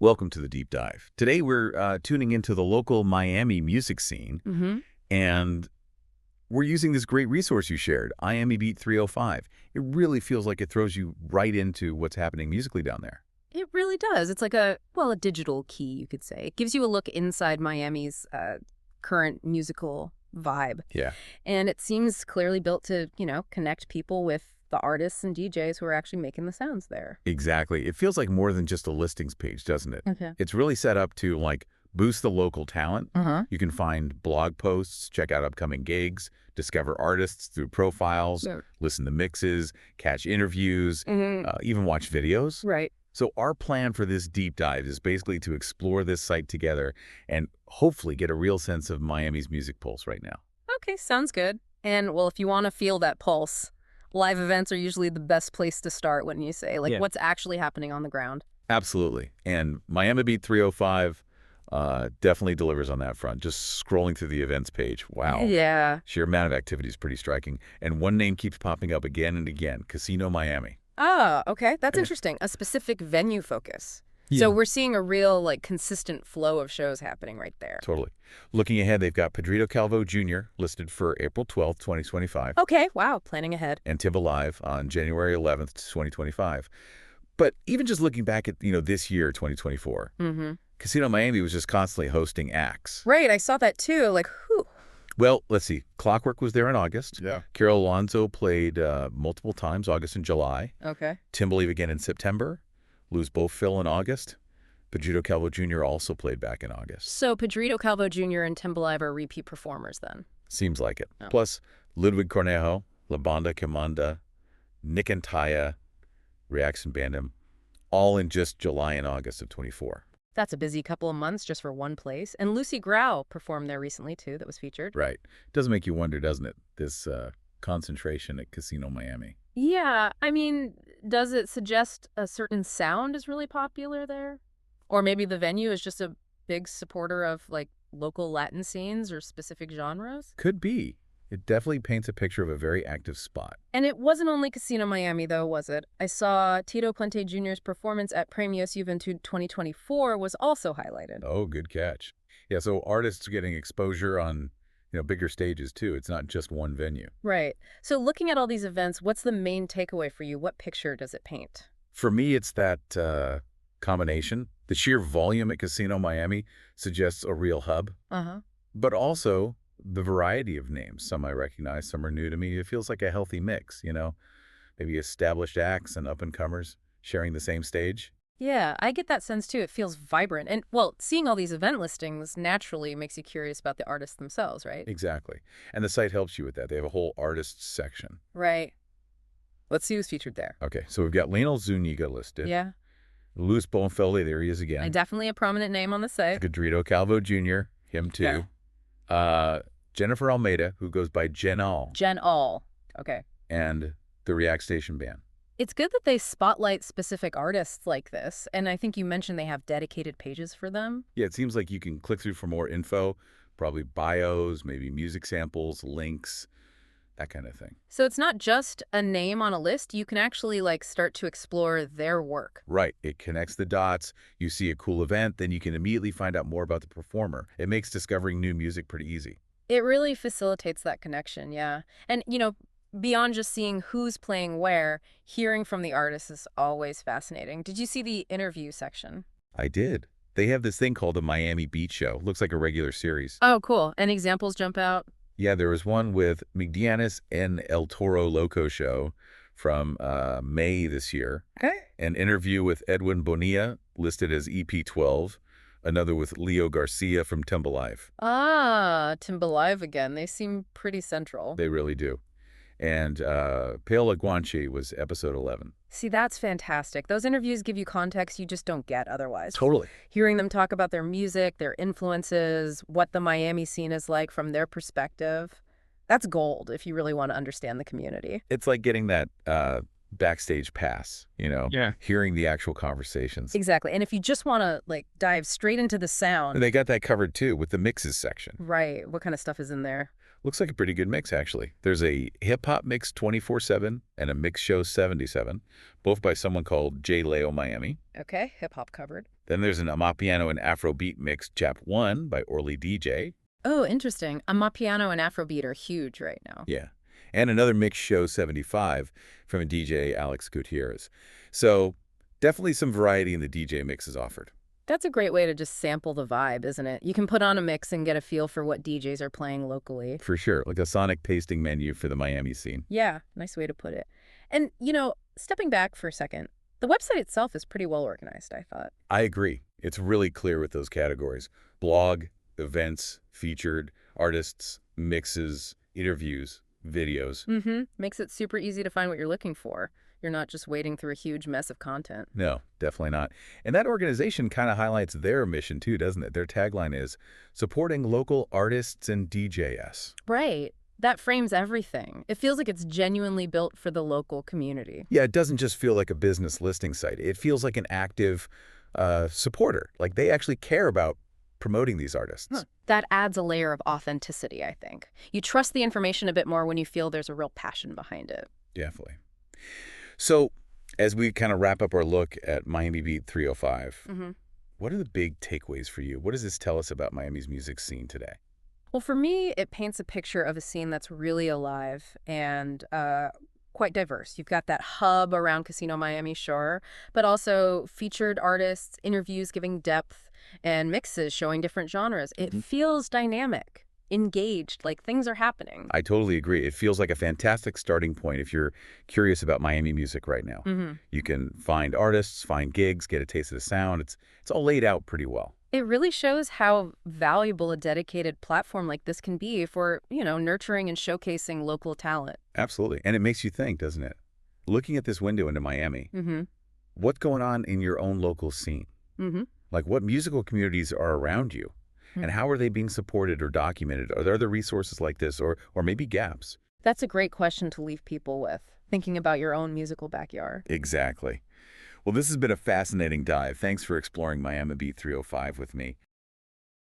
Welcome to the Deep Dive. Today we're tuning into the local Miami music scene, and we're using this great resource you shared, MiamiBeat305. It really feels like it throws you right into what's happening musically down there. It really does. It's like a digital key, you could say. It gives you a look inside Miami's current musical vibe. Yeah. And it seems clearly built to, connect people with the artists and DJs who are actually making the sounds there. Exactly. It feels like more than just a listings page, doesn't it? Okay. It's really set up to, boost the local talent. You can find blog posts, check out upcoming gigs, discover artists through profiles, listen to mixes, catch interviews, even watch videos. Right. So our plan for this deep dive is basically to explore this site together and hopefully get a real sense of Miami's music pulse right now. Okay, sounds good. And, well, if you want to feel that pulse, live events are usually the best place to start, wouldn't you say? What's actually happening on the ground. Absolutely. And MiamiBeat305 definitely delivers on that front. Just scrolling through the events page. Wow. Yeah. Sheer amount of activity is pretty striking. And one name keeps popping up again and again, Casino Miami. Ah, okay. That's interesting. A specific venue focus. Yeah. So we're seeing a real, consistent flow of shows happening right there. Totally. Looking ahead, they've got Pedrito Calvo Jr. listed for April 12th, 2025. Okay, wow, planning ahead. And Timba Live on January 11th, 2025. But even just looking back at, this year, 2024, Casino Miami was just constantly hosting acts. Right, I saw that too. Who? Well, let's see. Clockwork was there in August. Yeah. Carol Alonso played multiple times, August and July. Okay. Timberlake again in September. Luz Bofill in August. Pedrito Calvo Jr. also played back in August. So Pedrito Calvo Jr. and Timberlake are repeat performers then? Seems like it. Oh. Plus, Ludwig Cornejo, La Banda Comanda, Nick and Taya, Reaction Bandem, all in just July and August of 24. That's a busy couple of months just for one place. And Lucy Grau performed there recently, too, that was featured. Right. Doesn't make you wonder, doesn't it, this concentration at Casino Miami? Yeah. I mean, does it suggest a certain sound is really popular there? Or maybe the venue is just a big supporter of, local Latin scenes or specific genres? Could be. It definitely paints a picture of a very active spot. And it wasn't only Casino Miami, though, was it? I saw Tito Puente Jr.'s performance at Premios Juventud 2024 was also highlighted. Oh, good catch. Yeah, so artists getting exposure on, bigger stages, too. It's not just one venue. Right. So looking at all these events, what's the main takeaway for you? What picture does it paint? For me, it's that combination. The sheer volume at Casino Miami suggests a real hub. But also the variety of names. Some I recognize, some are new to me. It feels like a healthy mix, maybe established acts and up-and-comers sharing the same stage. Yeah, I get that sense too. It feels vibrant. And, well, seeing all these event listings naturally makes you curious about the artists themselves, right? Exactly. And the site helps you with that. They have a whole artists section. Right. Let's see who's featured there. Okay, so we've got Lionel Zuniga listed. Yeah. Luz Bofill, there he is again. Definitely a prominent name on the site. Pedrito Calvo Jr., him too. Yeah. Jennifer Almeida, who goes by Jen All. Jen All. Okay. And the React Station Band. It's good that they spotlight specific artists like this, and I think you mentioned they have dedicated pages for them. Yeah, it seems like you can click through for more info, probably bios, maybe music samples, links, that kind of thing. So it's not just a name on a list. You can actually, start to explore their work. Right. It connects the dots. You see a cool event, then you can immediately find out more about the performer. It makes discovering new music pretty easy. It really facilitates that connection, yeah. And, beyond just seeing who's playing where, hearing from the artist is always fascinating. Did you see the interview section? I did. They have this thing called the Miami Beat Show. Looks like a regular series. Oh, cool. Any examples jump out? Yeah, there was one with Migdianis and El Toro Loco Show from May this year. Okay. An interview with Edwin Bonilla, listed as EP12. Another with Leo Garcia from Timba Live. Ah, Timba Live again. They seem pretty central. They really do. And Paola Guanchi was episode 11. See, that's fantastic. Those interviews give you context you just don't get otherwise. Totally. Hearing them talk about their music, their influences, what the Miami scene is like from their perspective, that's gold if you really want to understand the community. It's like getting that backstage pass, Yeah. hearing the actual conversations. Exactly. And if you just want to, dive straight into the sound. And they got that covered, too, with the mixes section. Right. What kind of stuff is in there? Looks like a pretty good mix, actually. There's a hip-hop mix 24/7 and a mix show 77, both by someone called J. Leo Miami. Okay, hip-hop covered. Then there's an Amapiano and Afrobeat mix Chap 1 by Orly DJ. Oh, interesting. Amapiano and Afrobeat are huge right now. Yeah. And another mix show 75 from a DJ Alex Gutierrez. So definitely some variety in the DJ mixes offered. That's a great way to just sample the vibe, isn't it? You can put on a mix and get a feel for what DJs are playing locally. For sure, like a sonic tasting menu for the Miami scene. Yeah, nice way to put it. And, stepping back for a second, the website itself is pretty well organized, I thought. I agree. It's really clear with those categories. Blog, events, featured, artists, mixes, interviews, videos. Makes it super easy to find what you're looking for. You're not just wading through a huge mess of content. No, definitely not. And that organization kind of highlights their mission too, doesn't it? Their tagline is supporting local artists and DJs. Right. That frames everything. It feels like it's genuinely built for the local community. Yeah, it doesn't just feel like a business listing site. It feels like an active supporter. Like they actually care about promoting these artists. That adds a layer of authenticity, I think. You trust the information a bit more when you feel there's a real passion behind it. Definitely. So, as we kind of wrap up our look at Miami Beat 305, what are the big takeaways for you? What does this tell us about Miami's music scene today? Well, for me, it paints a picture of a scene that's really alive and quite diverse. You've got that hub around Casino Miami, sure, but also featured artists, interviews giving depth, and mixes showing different genres. It feels dynamic, engaged, like things are happening. I totally agree. It feels like a fantastic starting point if you're curious about Miami music right now. You can find artists, find gigs, get a taste of the sound. It's all laid out pretty well. It really shows how valuable a dedicated platform like this can be for, nurturing and showcasing local talent. Absolutely. And it makes you think, doesn't it? Looking at this window into Miami, what's going on in your own local scene? Like what musical communities are around you? And how are they being supported or documented? Are there other resources like this or maybe gaps? That's a great question to leave people with, thinking about your own musical backyard. Exactly. Well, this has been a fascinating dive. Thanks for exploring Miami Beat 305 with me.